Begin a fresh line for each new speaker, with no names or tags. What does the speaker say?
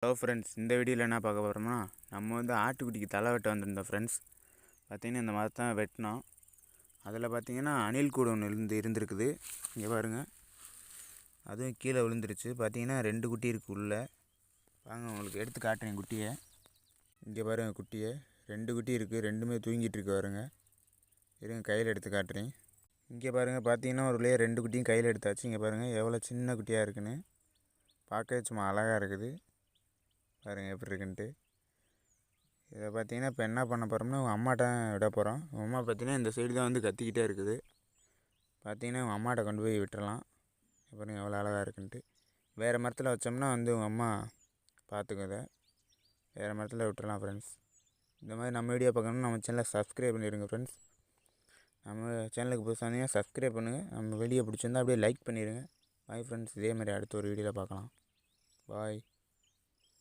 Hello friends, இந்த வீடியோவில் என்ன பார்க்க போகிறோம்னா, நம்ம வந்து ஆட்டுக்குட்டிக்கு தலை வெட்ட வந்திருந்தோம் ஃப்ரெண்ட்ஸ். பார்த்திங்கன்னா இந்த மாதிரி தான் வெட்டினோம். அதில் பார்த்திங்கன்னா அணில் கூடு ஒன்று இருந்திருக்குது. இங்கே பாருங்கள், அதுவும் கீழே விழுந்துருச்சு. பார்த்திங்கன்னா 2 குட்டி இருக்குது உள்ளே. வாங்க உங்களுக்கு எடுத்து காட்டுறேன் குட்டியை. இங்கே பாருங்கள் குட்டியை, 2 குட்டி இருக்குது. ரெண்டுமே தூங்கிட்டு இருக்கு பாருங்க. இருங்க கையில் எடுத்து காட்டுறேன். இங்கே பாருங்கள், பார்த்திங்கன்னா ஒரு வழியாக 2 குட்டியும் கையில் எடுத்தாச்சு. இங்கே பாருங்கள் எவ்வளோ சின்ன குட்டியாக இருக்குன்னு. பார்க்கவே சும்மா அழகாக இருக்குது பாருங்கள் எப்படி இருக்குன்ட்டு. இதை பார்த்தீங்கன்னா இப்போ என்ன பண்ண போகிறோம்னா, உங்கள் அம்மாட்ட விட போகிறோம். உங்கள் அம்மா பார்த்தீங்கன்னா இந்த சைடு தான் வந்து கத்திக்கிட்டே இருக்குது. பார்த்தீங்கன்னா உங்கள் அம்மாட்ட கொண்டு போய் விட்டுறலாம். பாருங்கள் எவ்வளோ அழகாக இருக்குன்ட்டு. வேறு மரத்தில் வச்சோம்னா வந்து உங்கள் அம்மா பார்த்துக்கும். இதை வேறு மரத்தில் விட்டுறலாம் ஃப்ரெண்ட்ஸ். இந்த மாதிரி நம்ம வீடியோ பார்க்கணும்னா நம்ம சேனலை சப்ஸ்கிரைப் பண்ணிடுங்க ஃப்ரெண்ட்ஸ். நம்ம சேனலுக்கு புதுசாக இருந்தீங்கன்னா சப்ஸ்கிரைப் பண்ணுங்கள். நம்ம வீடியோ பிடிச்சிருந்தா அப்படியே லைக் பண்ணிடுங்க. பாய் ஃப்ரெண்ட்ஸ், இதே மாதிரி அடுத்த ஒரு வீடியோவில் பார்க்கலாம். பாய்.